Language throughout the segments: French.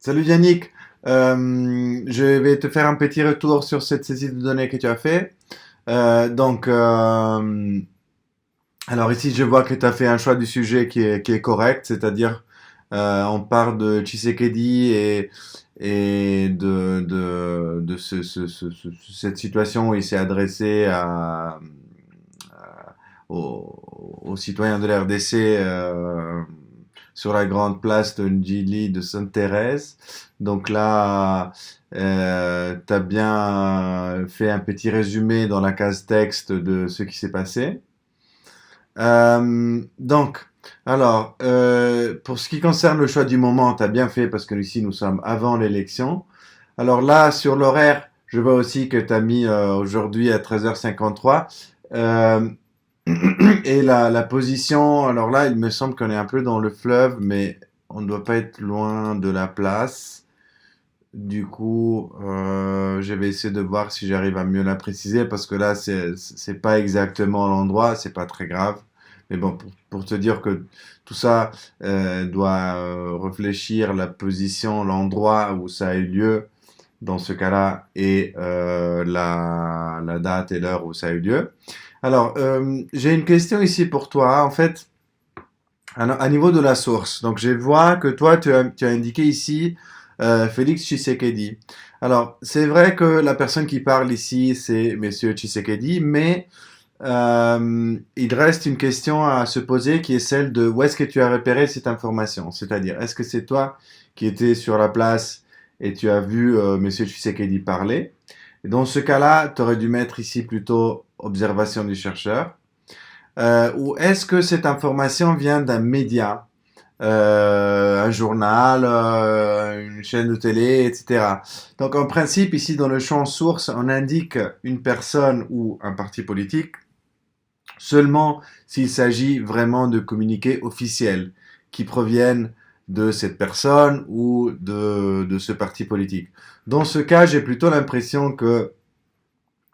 Salut Yannick. Je vais te faire un petit retour sur cette saisie de données que tu as fait. Alors ici je vois que tu as fait un choix du sujet qui est correct, c'est-à-dire on parle de Tshisekedi et de cette situation où il s'est adressé aux citoyens de la RDC sur la grande place de Ndjili de Sainte-Thérèse. Donc là, tu as bien fait un petit résumé dans la case texte de ce qui s'est passé. Donc, pour ce qui concerne le choix du moment, tu as bien fait parce que ici nous sommes avant l'élection. Alors là, sur l'horaire, je vois aussi que tu as mis aujourd'hui à 13h53. Euh, et la position, alors là, il me semble qu'on est un peu dans le fleuve, mais on ne doit pas être loin de la place. Du coup, je vais essayer de voir si j'arrive à mieux la préciser parce que là, c'est pas exactement l'endroit, c'est pas très grave. Mais bon, pour te dire que tout ça doit réfléchir la position, l'endroit où ça a eu lieu dans ce cas-là et la date et l'heure où ça a eu lieu. Alors, j'ai une question ici pour toi. En fait, à niveau de la source, donc je vois que toi, tu as indiqué ici Félix Tshisekedi. Alors, c'est vrai que la personne qui parle ici, c'est Monsieur Tshisekedi, mais il reste une question à se poser qui est celle de où est-ce que tu as repéré cette information? C'est-à-dire, est-ce que c'est toi qui étais sur la place et tu as vu Monsieur Tshisekedi parler? Et dans ce cas-là, tu aurais dû mettre ici plutôt observation du chercheur. Ou est-ce que cette information vient d'un média, un journal, une chaîne de télé, etc. Donc en principe, ici dans le champ source, on indique une personne ou un parti politique seulement s'il s'agit vraiment de communiqués officiels qui proviennent de cette personne ou de ce parti politique. Dans ce cas, j'ai plutôt l'impression que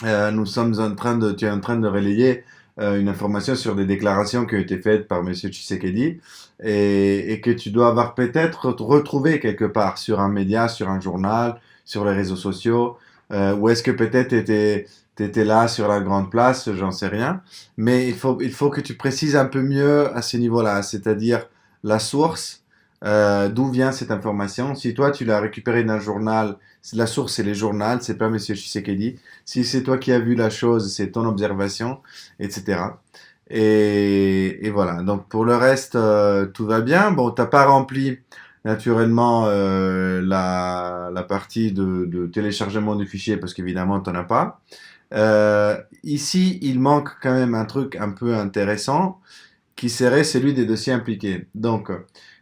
tu es en train de relayer une information sur des déclarations qui ont été faites par Monsieur Tshisekedi et que tu dois avoir peut-être retrouvé quelque part sur un média, sur un journal, sur les réseaux sociaux, ou est-ce que peut-être t'étais là sur la grande place, j'en sais rien. Mais il faut que tu précises un peu mieux à ce niveau-là, c'est-à-dire la source, d'où vient cette information. Si toi tu l'as récupérée d'un journal, la source c'est les journaux, c'est pas Monsieur Tshisekedi. Si c'est toi qui as vu la chose, c'est ton observation, etc. Et voilà. Donc pour le reste, tout va bien. Bon, t'as pas rempli naturellement la partie de téléchargement du fichier parce qu'évidemment t'en as pas. Ici, il manque quand même un truc un peu intéressant qui serait celui des dossiers impliqués. Donc,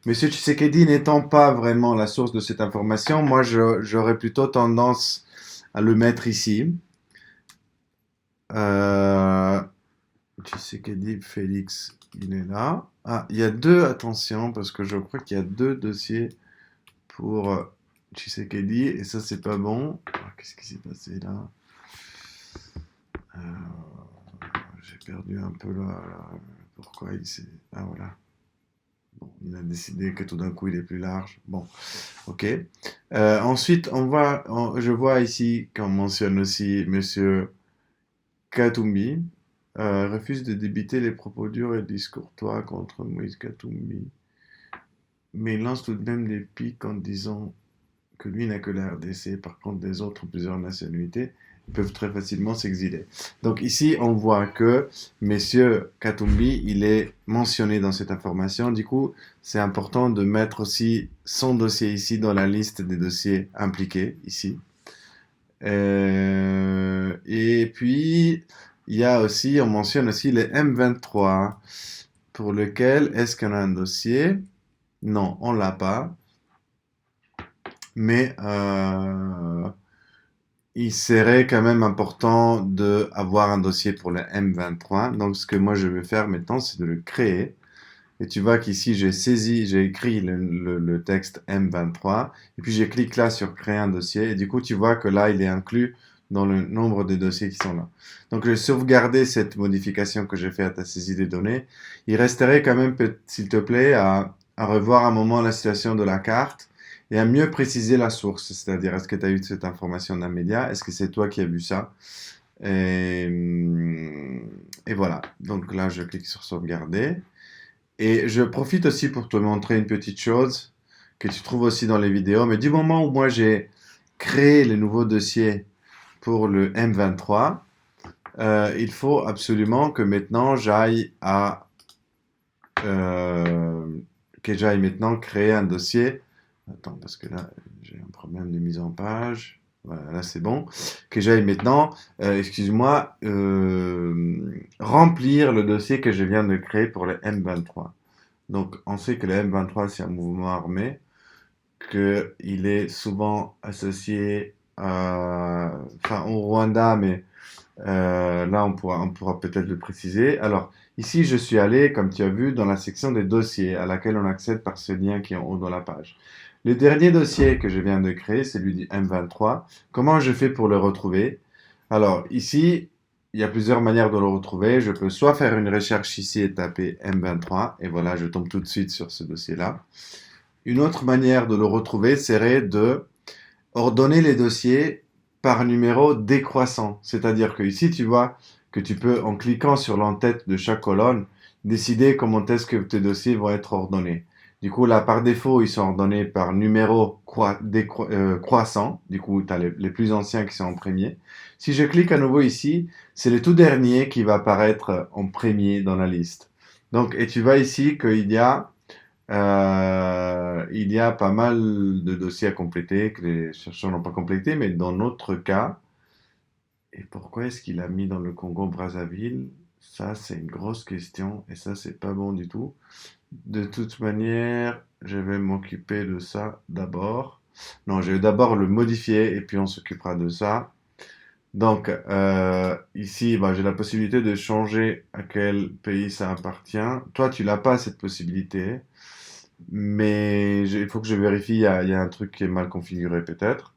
Monsieur Tshisekedi n'étant pas vraiment la source de cette information, moi j'aurais plutôt tendance à le mettre ici. Euh, Tshisekedi Félix, il est là. Ah, il y a deux, attention, parce que je crois qu'il y a deux dossiers pour Tshisekedi, et ça, c'est pas bon. Ah, qu'est-ce qui s'est passé là? Euh, j'ai perdu un peu pourquoi il s'est. Ah, voilà. Bon, il a décidé que tout d'un coup, il est plus large. Bon, ok. Ensuite, je vois ici qu'on mentionne aussi Monsieur Katumbi. Refuse de débiter les propos durs et discourtois contre Moïse Katumbi, mais il lance tout de même des piques en disant que lui n'a que la RDC, par contre les autres ont plusieurs nationalités, ils peuvent très facilement s'exiler. Donc ici, on voit que Monsieur Katumbi, il est mentionné dans cette information. Du coup, c'est important de mettre aussi son dossier ici dans la liste des dossiers impliqués, ici. Et puis, il y a aussi, on mentionne aussi les M23, pour lequel est-ce qu'on a un dossier? Non, on l'a pas. Mais il serait quand même important d'avoir un dossier pour les M23. Donc, ce que moi je vais faire maintenant, c'est de le créer. Et tu vois qu'ici, j'ai écrit le texte M23, et puis je clique là sur créer un dossier, et du coup, tu vois que là, il est inclus dans le nombre de dossiers qui sont là. Donc, je vais sauvegarder cette modification que j'ai fait à ta saisie des données. Il resterait quand même, s'il te plaît, à revoir un moment la situation de la carte, et à mieux préciser la source. C'est-à-dire, est-ce que tu as eu cette information d'un média? Est-ce que c'est toi qui as vu ça? Et, et voilà. Donc là, je clique sur sauvegarder. Et je profite aussi pour te montrer une petite chose que tu trouves aussi dans les vidéos. Mais du moment où moi j'ai créé les nouveaux dossiers pour le M23, il faut absolument que maintenant euh, j'aille maintenant créer un dossier. Attends, parce que là, j'ai un problème de mise en page. Voilà, là c'est bon. Que j'aille maintenant, excuse-moi, remplir le dossier que je viens de créer pour le M23. Donc, on sait que le M23, c'est un mouvement armé, qu'il est souvent associé enfin, au Rwanda, mais là, on pourra peut-être le préciser. Alors, ici, je suis allé, comme tu as vu, dans la section des dossiers, à laquelle on accède par ce lien qui est en haut dans la page. Le dernier dossier que je viens de créer, c'est celui du M23. Comment je fais pour le retrouver? Alors, ici, il y a plusieurs manières de le retrouver. Je peux soit faire une recherche ici et taper M23, et voilà, je tombe tout de suite sur ce dossier-là. Une autre manière de le retrouver serait de ordonner les dossiers par numéro décroissant. C'est-à-dire que ici, tu vois que tu peux, en cliquant sur l'entête de chaque colonne, décider comment est-ce que tes dossiers vont être ordonnés. Du coup, là, par défaut, ils sont ordonnés par numéro croissant. Du coup, tu as les plus anciens qui sont en premier. Si je clique à nouveau ici, c'est le tout dernier qui va apparaître en premier dans la liste. Donc, et tu vois ici il y a pas mal de dossiers à compléter que les chercheurs n'ont pas complété, mais dans notre cas, et pourquoi est-ce qu'il a mis dans le Congo-Brazzaville? Ça, c'est une grosse question, et ça, c'est pas bon du tout. De toute manière, je vais m'occuper de ça d'abord. Non, je vais d'abord le modifier, et puis on s'occupera de ça. Donc, ici, bah, j'ai la possibilité de changer à quel pays ça appartient. Toi, tu n'as pas cette possibilité. Mais il faut que je vérifie, il y a un truc qui est mal configuré peut-être.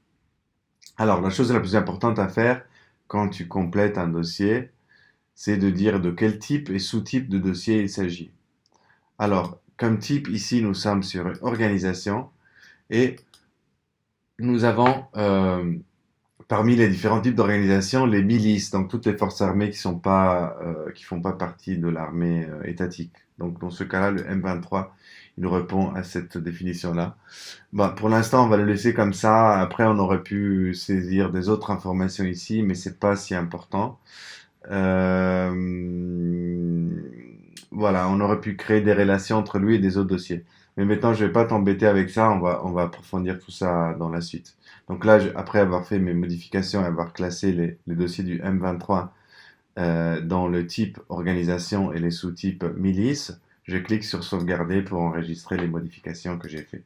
Alors, la chose la plus importante à faire quand tu complètes un dossier, c'est de dire de quel type et sous-type de dossier il s'agit. Alors, comme type, ici, nous sommes sur organisation et nous avons parmi les différents types d'organisations les milices, donc toutes les forces armées qui font pas partie de l'armée étatique. Donc, dans ce cas-là, le M23, il répond à cette définition-là. Bah, pour l'instant, on va le laisser comme ça. Après, on aurait pu saisir des autres informations ici, mais c'est pas si important. Euh, voilà, on aurait pu créer des relations entre lui et des autres dossiers. Mais maintenant, je vais pas t'embêter avec ça. On va approfondir tout ça dans la suite. Donc là, après avoir fait mes modifications et avoir classé les dossiers du M23 dans le type organisation et les sous-types milice, je clique sur sauvegarder pour enregistrer les modifications que j'ai faites.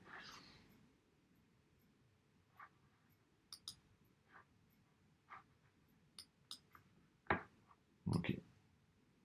Ok.